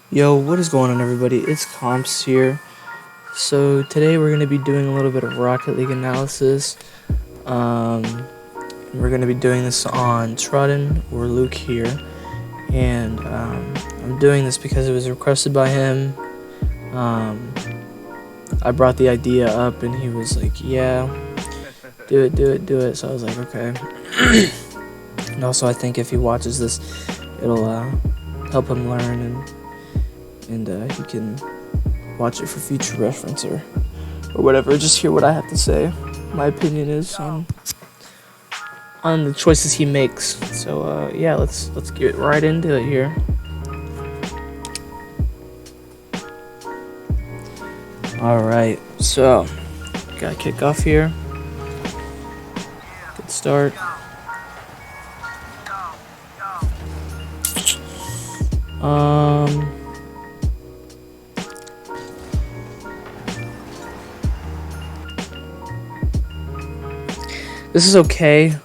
Yo, what is going on, everybody? It's Comps here. So today we're going to be doing a little bit of Rocket League analysis. We're going to be doing this on Trodden or Luke here, and I'm doing this because it was requested by him. I brought the idea up, and he was like, "Yeah, do it." So I was like, "Okay." And also, I think if he watches this, it'll help him learn and he can watch it for future reference or whatever. Just hear what I have to say. My opinion is on the choices he makes. So yeah, let's get right into it here. All right, so gotta kick off here. Good start. This is okay,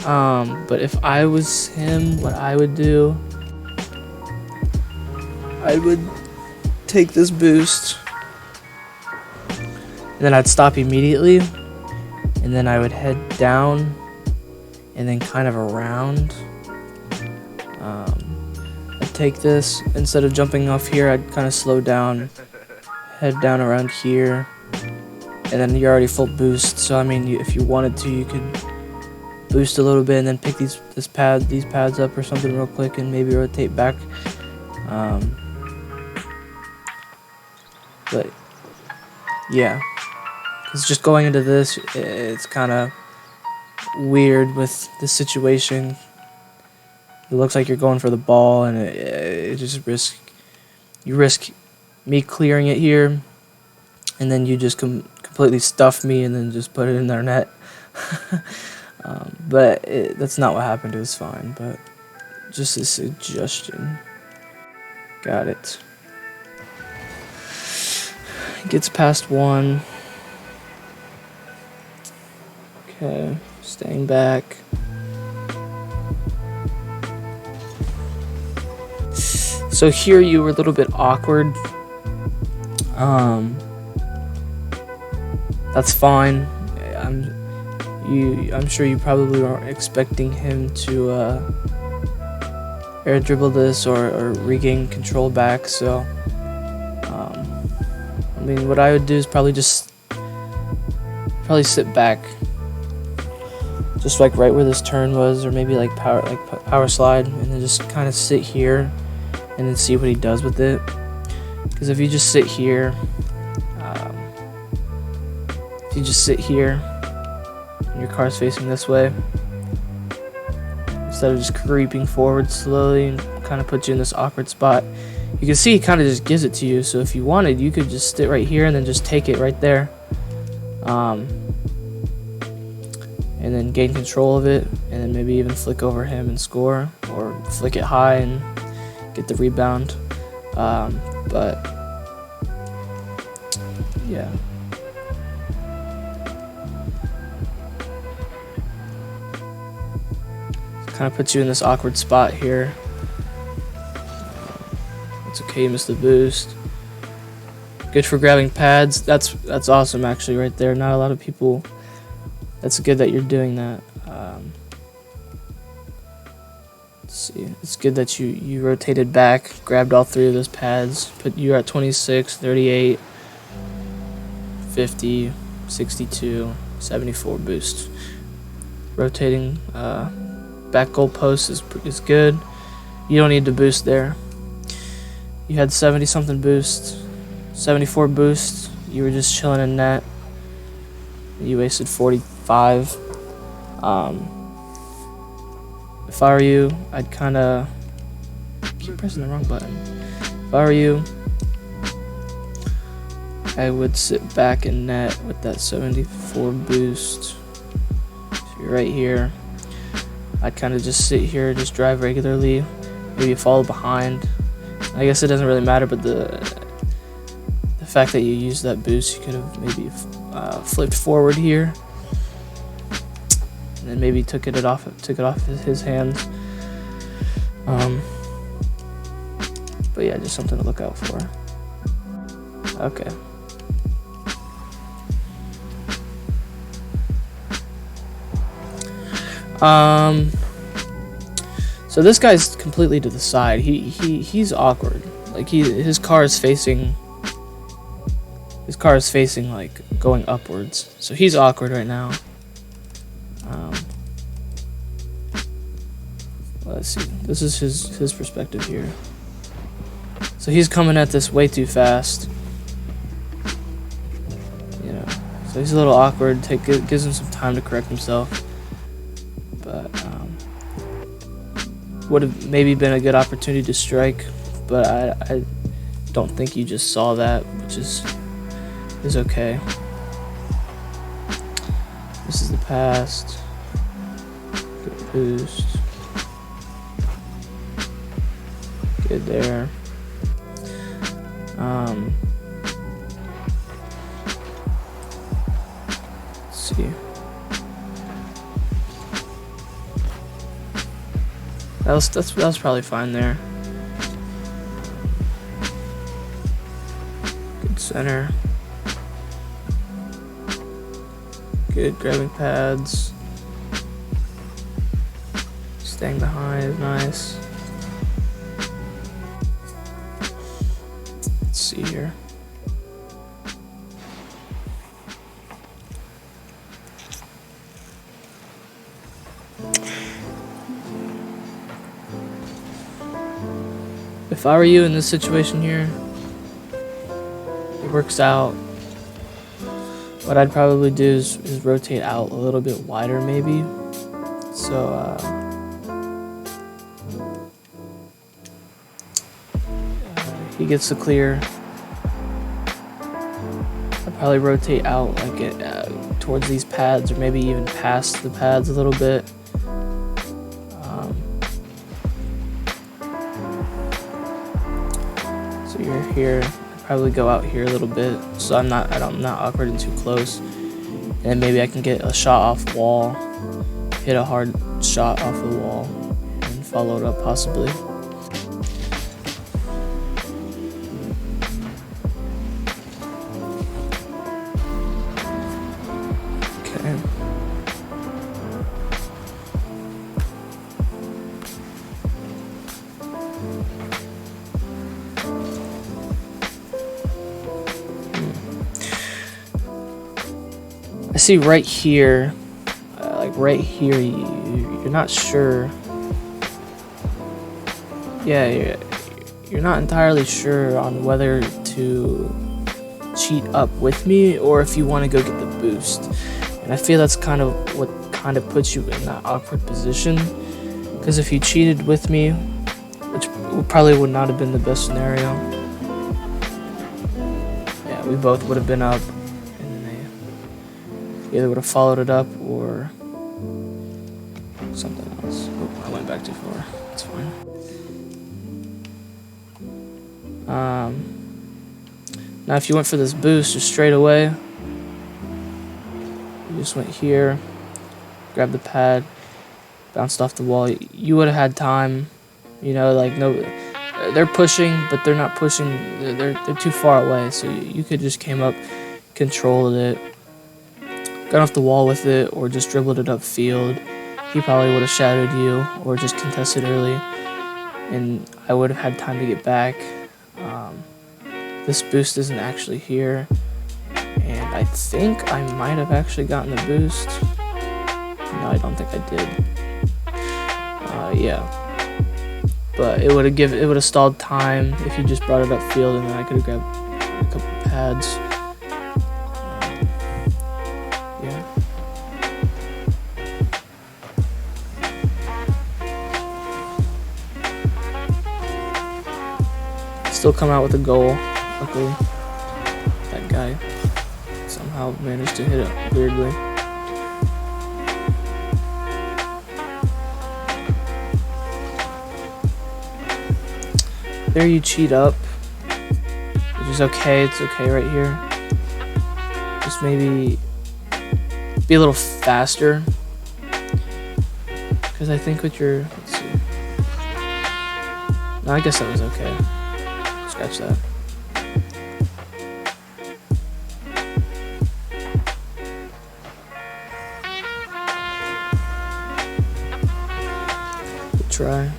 but if I was him, what I would do, I would take this boost, and then I'd stop immediately, and then I would head down, and then kind of around. I'd take this, instead of jumping off here, I'd kind of slow down, head down around here, and then you're already full boost. So I mean, if you wanted to, you could boost a little bit and then pick these pads up or something real quick and maybe rotate back. But yeah, because just going into this, it's kind of weird with the situation. It looks like you're going for the ball, and it just risk me clearing it here, and then you just completely stuff me and then just put it in their net. But that's not what happened. It was fine, but just a suggestion. Got it. Gets past one. Okay, staying back. So here you were a little bit awkward. That's fine. I'm sure you probably weren't expecting him to air dribble this or regain control back. So, I mean, what I would do is probably sit back, just like right where this turn was, or maybe like power slide, and then just kind of sit here, and then see what he does with it. Because if you just sit here, and your car's facing this way, instead of just creeping forward slowly and kind of put you in this awkward spot, you can see he kind of just gives it to you. So if you wanted, you could just sit right here and then just take it right there, and then gain control of it, and then maybe even flick over him and score, or flick it high and get the rebound. But yeah. Kind of puts you in this awkward spot here. It's okay, you missed the boost. Good for grabbing pads. That's awesome, actually, right there. Not a lot of people. That's good that you're doing that. Let's see. It's good that you rotated back, grabbed all three of those pads. Put you at 26, 38, 50, 62, 74 boost. Rotating back goal post is good. You don't need to boost there. You had 70 something boost, 74 boost. You were just chilling in net. You wasted 45. If I were you, I'd kind of keep pressing the wrong button. If I were you, I would sit back in net with that 74 boost. So you're right here. I'd kind of just sit here, just drive regularly, maybe follow behind. I guess it doesn't really matter, but the fact that you used that boost, you could have maybe flipped forward here, and then maybe took it off his hands. But yeah, just something to look out for. Okay. So this guy's completely to the side. He's awkward. Like his car is facing like going upwards. So he's awkward right now. Let's see. This is his perspective here. So he's coming at this way too fast. You know. So he's a little awkward. Gives him some time to correct himself. But would have maybe been a good opportunity to strike, but I don't think you just saw that, which is okay. This is the past. Good boost. Good there. Let's see. That was probably fine there. Good center. Good grabbing pads. Staying behind is nice. Let's see here. If I were you in this situation here, it works out. What I'd probably do is rotate out a little bit wider maybe. So he gets the clear. I'd probably rotate out like towards these pads, or maybe even past the pads a little bit. So you're here. I'd probably go out here a little bit, so I'm not awkward and too close. And then maybe I can get a shot off wall, hit a hard shot off the wall, and follow it up possibly. Okay. I see right here, you're not sure. Yeah, you're not entirely sure on whether to cheat up with me or if you want to go get the boost. And I feel that's kind of what kind of puts you in that awkward position. Because if you cheated with me, which probably would not have been the best scenario. Yeah, we both would have been up. Either would have followed it up or something else. Oh, I went back too far. It's fine. Now if you went for this boost just straight away, you just went here, grabbed the pad, bounced off the wall, you would have had time, you know, like no, they're pushing, but they're not pushing, they're too far away, so you could just came up, controlled it, got off the wall with it, or just dribbled it upfield. He probably would have shadowed you, or just contested early, and I would have had time to get back. This boost isn't actually here, and I think I might have actually gotten the boost. No, I don't think I did. Yeah, but it would have stalled time if you just brought it upfield, and then I could have grabbed a couple pads. Still come out with a goal. Luckily, that guy somehow managed to hit it weirdly. There you cheat up, which is okay. It's okay right here. Just maybe be a little faster, because I think with your, let's see. No, I guess that was okay. scratch that. Good try.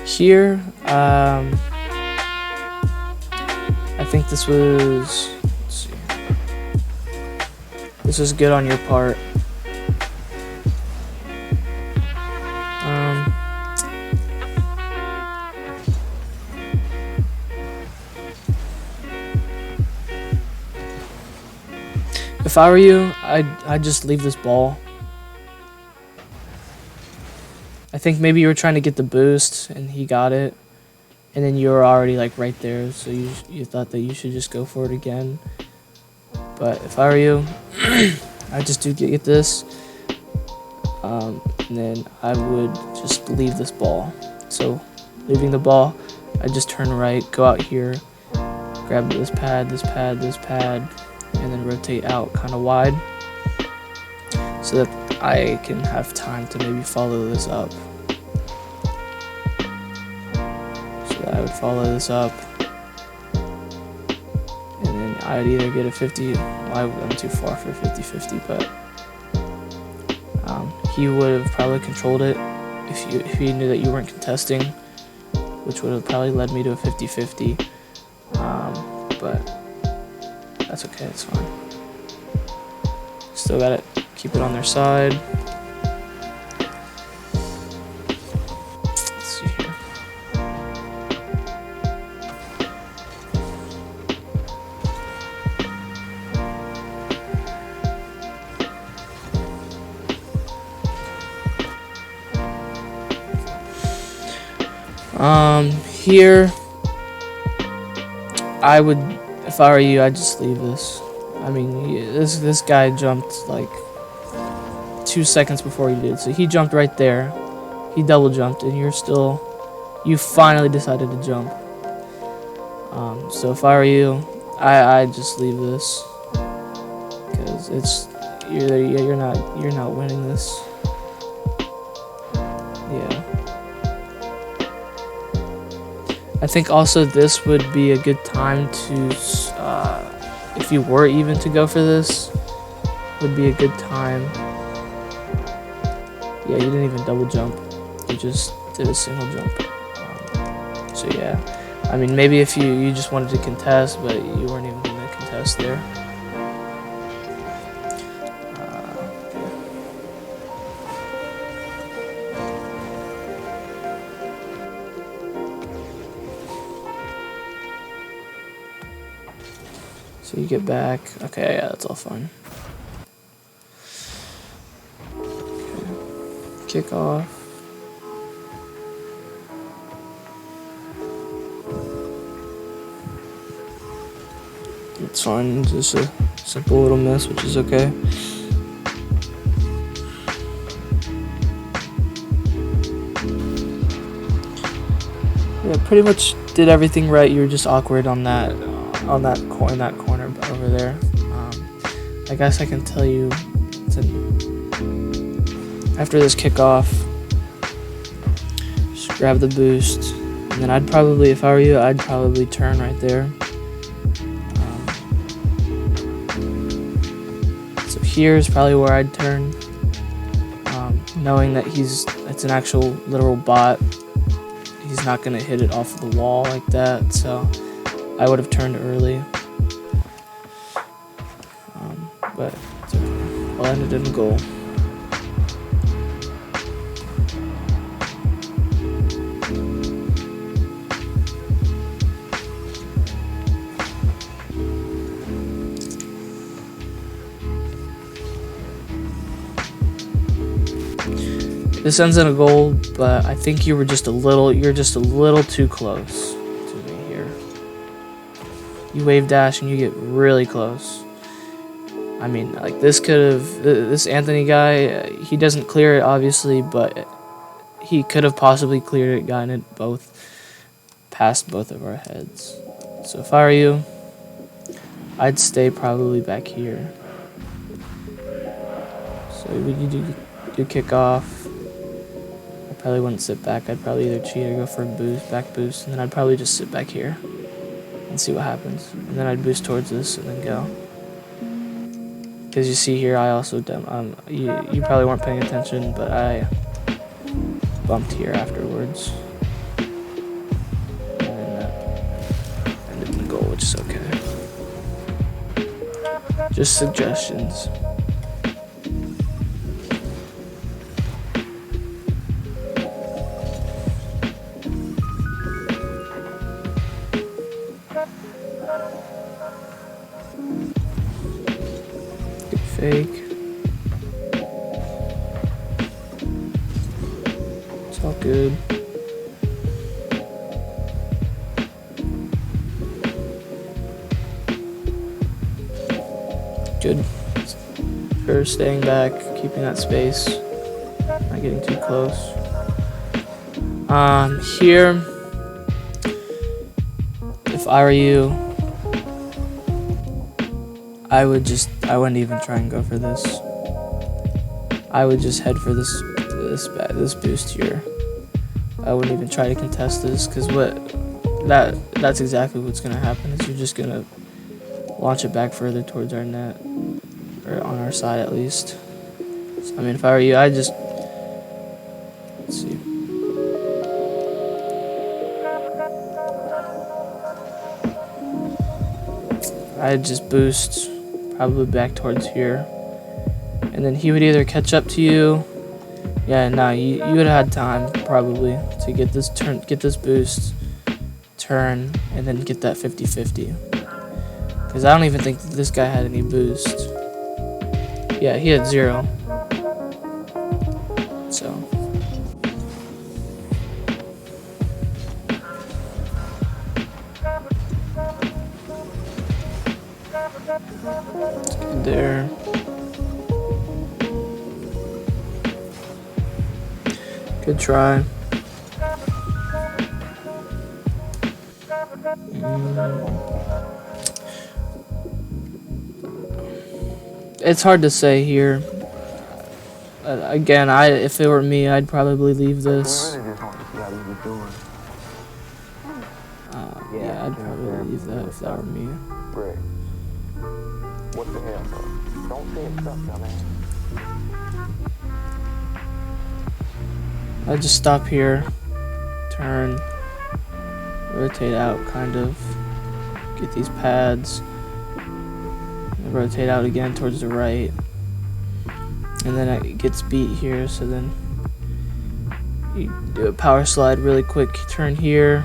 Here, I think this was, let's see, this was good on your part. If I were you, I'd just leave this ball. I think maybe you were trying to get the boost and he got it, and then you were already like right there, so you thought that you should just go for it again. But if I were you, I'd just get this, and then I would just leave this ball. So leaving the ball, I'd just turn right, go out here, grab this pad, and then rotate out kind of wide so that I can have time to maybe follow this up. So that I would follow this up, and then I'd either get a 50, well, I'm too far for 50-50, but he would have probably controlled it if he knew that you weren't contesting, which would have probably led me to a 50-50, but that's okay, it's fine. Still gotta keep it on their side. Let's see here. Here, I would, if I were you, I'd just leave this. I mean, this guy jumped like 2 seconds before you did, so he jumped right there. He double jumped, and you finally decided to jump. So if I were you, I'd just leave this, because you're not winning this. Yeah. I think also this would be a good time to, if you were even to go for this, would be a good time. Yeah, you didn't even double jump. You just did a single jump. So yeah, I mean, maybe if you just wanted to contest, but you weren't even going to contest there. So you get back. Okay, yeah, that's all fine. Okay. Kick off. It's fine, just a simple little miss, which is okay. Yeah, pretty much did everything right. You were just awkward on that corner over there. I guess I can tell you after this kickoff, just grab the boost, and then I'd probably, if I were you, I'd probably turn right there. So here's probably where I'd turn, knowing that it's an actual literal bot. He's not gonna hit it off the wall like that, so I would have turned early. But it's okay. I'll end it in a goal. This ends in a goal, but I think you're just a little too close to me here. You wave dash and you get really close. I mean, like this Anthony guy, he doesn't clear it obviously, but he could have possibly cleared it, gotten it past both of our heads. So if I were you, I'd stay probably back here. So you do kick off. Probably wouldn't sit back. I'd probably either cheat or go for a boost, back boost, and then I'd probably just sit back here and see what happens. And then I'd boost towards this and then go. Because you see here, I also you probably weren't paying attention, but I bumped here afterwards. And then that ended in the goal, which is okay. Just suggestions. Good fake. It's all good. Good for staying back, keeping that space, not getting too close. Here, if I were you, I wouldn't even try and go for this. I would just head for this boost here. I wouldn't even try to contest this, because that's exactly what's gonna happen. Is you're just gonna launch it back further towards our net, or on our side at least. So, I mean, if I were you, let's see. I'd just boost probably back towards here, and then he would either catch up to you. Yeah, no, you would have had time probably to get this boost, turn, and then get that 50-50. Because I don't even think this guy had any boost. Yeah, he had 0. So. It's good there. Good try. It's hard to say here. Again, if it were me, I'd probably leave this. Yeah, I'd probably leave that if that were me. What the hell, bro? Don't say it's stuff, dumbass. I'd just stop here, turn, rotate out, kind of, get these pads, and rotate out again towards the right, and then it gets beat here, so then you do a power slide really quick, turn here.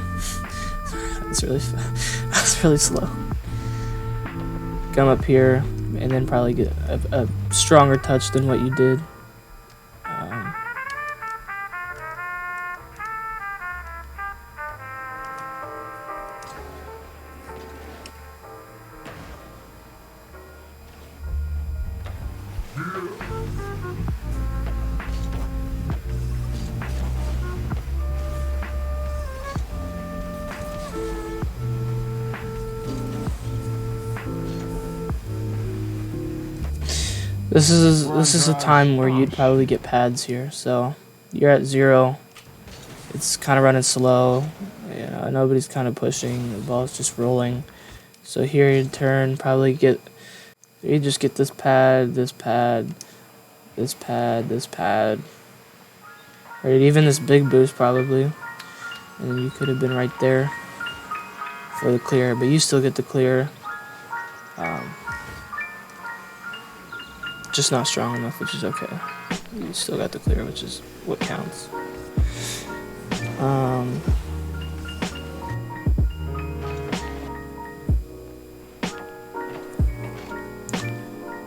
That's really slow. Come up here, and then probably get a stronger touch than what you did. This is a time where you'd probably get pads here. So you're at 0. It's kind of running slow. You know, nobody's kind of pushing. The ball's just rolling. So here you'd turn, probably you just get this pad, this pad, this pad, this pad, or even this big boost probably, and you could have been right there for the clear. But you still get the clear. Just not strong enough, which is okay. You still got the clear, which is what counts.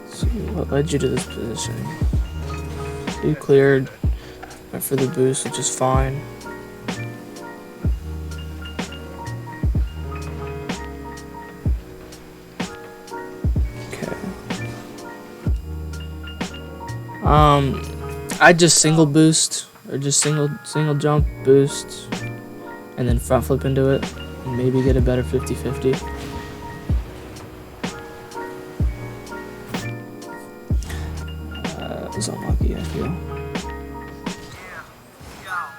So what led you to this position? You cleared, went for the boost, which is fine. I'd just single boost, or just single jump boost, and then front flip into it, and maybe get a better 50-50. It was unlucky, I feel.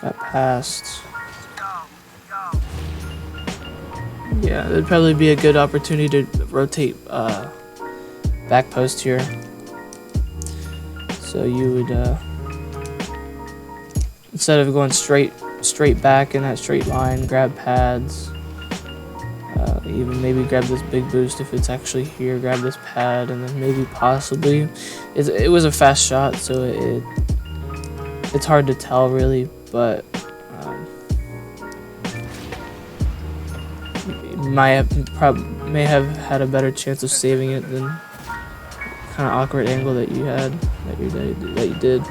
got past. Yeah, it'd probably be a good opportunity to rotate back post here. So you would instead of going straight back in that straight line, grab pads. Even maybe grab this big boost if it's actually here. Grab this pad and then maybe possibly. It was a fast shot, so it's hard to tell really, but may have had a better chance of saving it than kind of awkward angle that you had that you did.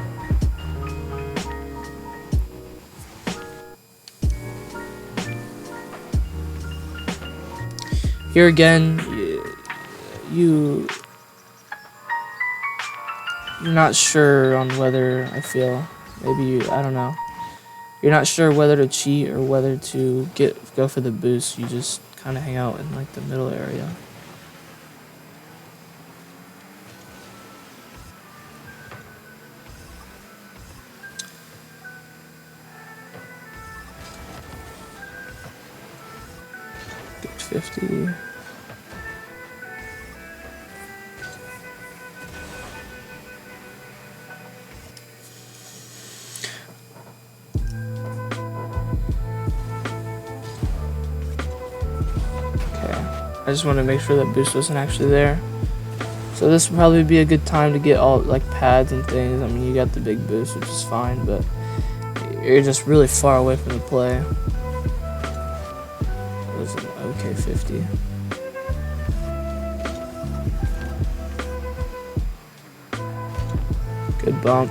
Here again, you're not sure on whether, I feel, I don't know. You're not sure whether to cheat or whether to go for the boost. You just kind of hang out in like the middle area. Get 50. I just want to make sure that boost wasn't actually there. So this would probably be a good time to get all like pads and things. I mean, you got the big boost, which is fine, but you're just really far away from the play. It was an okay 50. Good bump.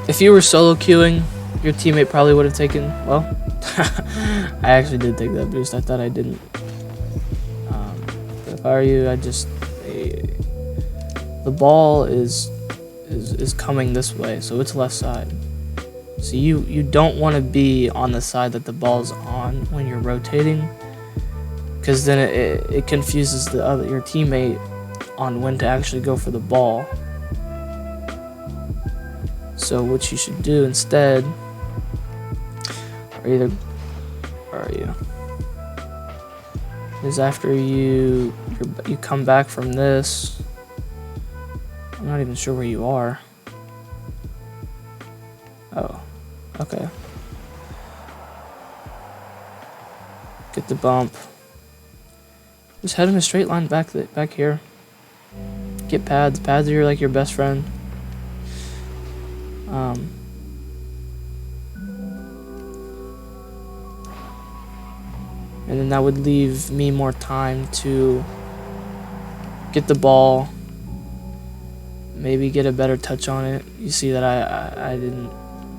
If you were solo queuing, your teammate probably would have taken, well, I actually did take that boost. I thought I didn't. But if I were you, the ball is coming this way, so it's left side. So you don't want to be on the side that the ball's on when you're rotating, because then it confuses your teammate on when to actually go for the ball. So what you should do instead, is after you come back from this. I'm not even sure where you are. Oh, okay. Get the bump. Just head in a straight line back here. Get pads. Pads are like your best friend. And then that would leave me more time to get the ball, maybe get a better touch on it. You see that I didn't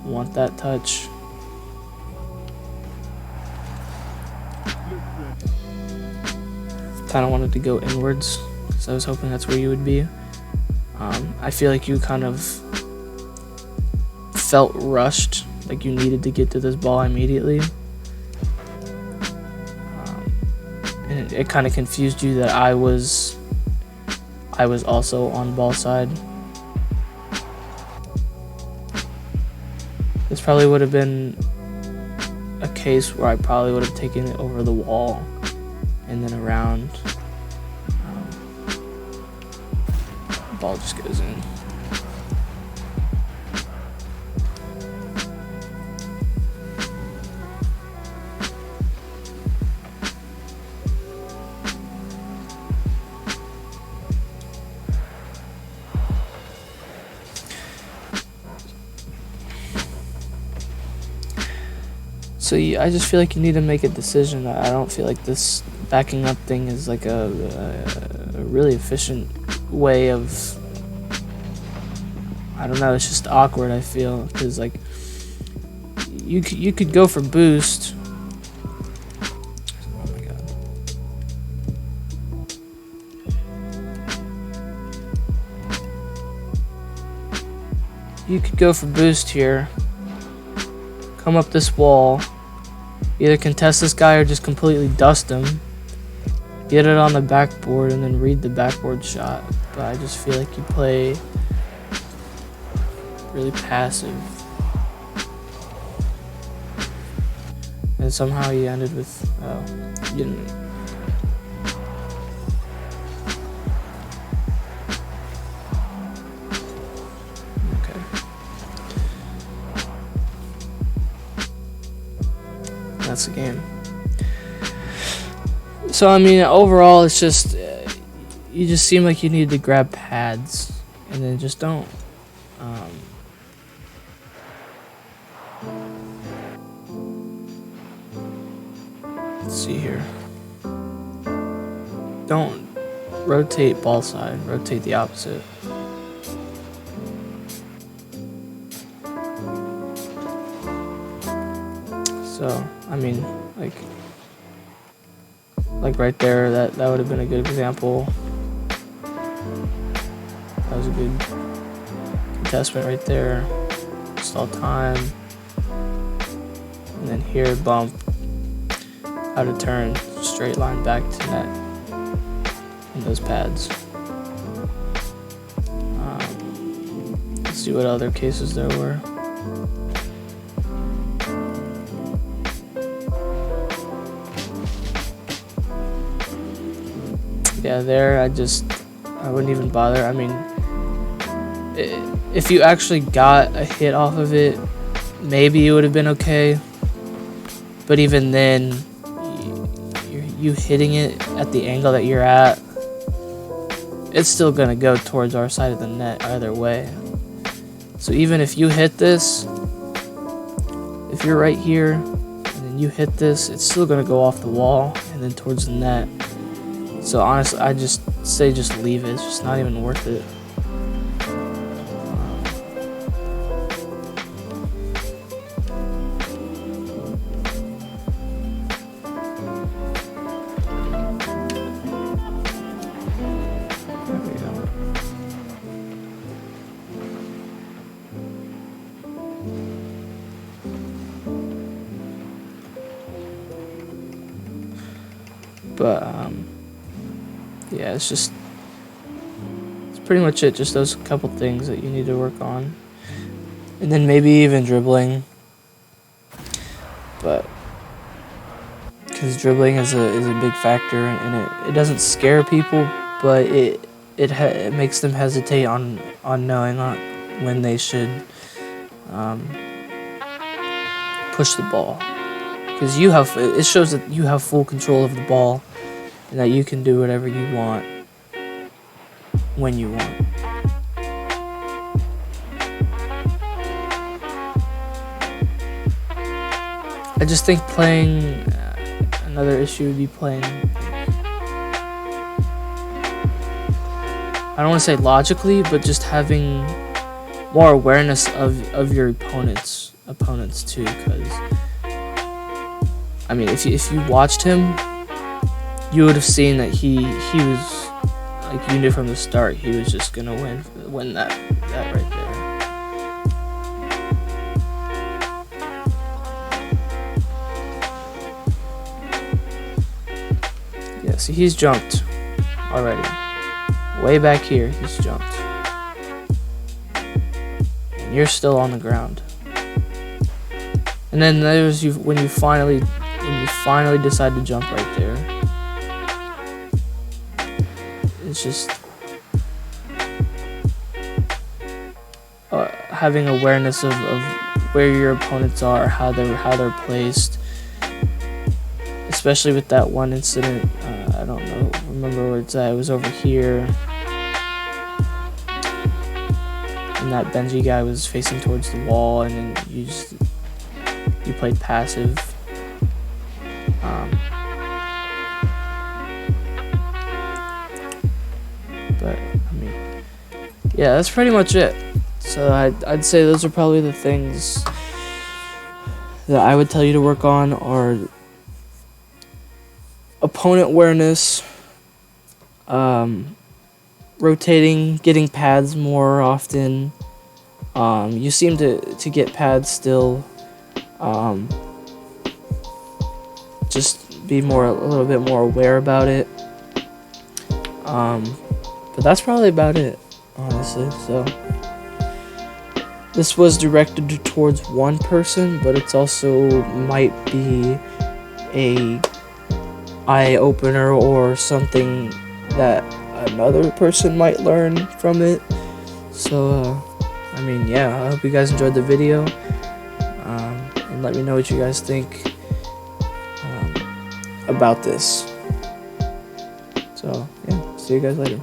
want that touch. Kind of wanted to go inwards, because I was hoping that's where you would be. I feel like you kind of felt rushed, like you needed to get to this ball immediately. And it kind of confused you that I was also on ball side. This probably would have been a case where I probably would have taken it over the wall and then around. Ball just goes in. So I just feel like you need to make a decision. I don't feel like this backing up thing is like a really efficient way of, I don't know, it's just awkward, I feel, because like you could go for boost. Oh my god. You could go for boost here come up this wall, either contest this guy or just completely dust him, get it on the backboard, and then read the backboard shot. But I just feel like you play really passive. And somehow you ended with, oh, you didn't. Okay. That's the game. So, I mean, overall, it's just, you just seem like you need to grab pads, and then just don't. Let's see here. Don't rotate ball side, rotate the opposite. So, I mean, like right there, that would have been a good example. That was a good contestment right there. Stall time. And then here, bump. Out of turn, straight line back to net. And those pads. Let's see what other cases there were. Yeah, there, I wouldn't even bother. I mean, if you actually got a hit off of it, maybe it would have been okay. But even then, you hitting it at the angle that you're at, it's still gonna go towards our side of the net either way. So even if you hit this, if you're right here, and then you hit this, it's still gonna go off the wall and then towards the net. So honestly, I just say just leave it. It's just not even worth it. There we go. But yeah, it's pretty much it. Just those couple things that you need to work on, and then maybe even dribbling. But because dribbling is a big factor, and it doesn't scare people, but it makes them hesitate on knowing when they should push the ball, because it shows that you have full control of the ball. And that you can do whatever you want when you want. I just think playing, another issue would be playing, I don't want to say logically, but just having more awareness of your opponents too. Because, I mean, if you watched him, you would have seen that he was, like, you knew from the start he was just gonna win that right there. Yeah, see, he's jumped already. Way back here, he's jumped. And you're still on the ground. And then there's when you finally decide to jump right there. It's just having awareness of where your opponents are, how they're placed. Especially with that one incident, I don't remember where it's at. It was over here, and that Benji guy was facing towards the wall, and then you played passive. But I mean, yeah, that's pretty much it. So I'd say those are probably the things that I would tell you to work on, are opponent awareness, rotating, getting pads more often. You seem to get pads still. Just be a little bit more aware about it. But that's probably about it, honestly. So this was directed towards one person, but it's also might be a eye opener or something that another person might learn from it. So I mean, yeah, I hope you guys enjoyed the video, and let me know what you guys think about this. So yeah, see you guys later.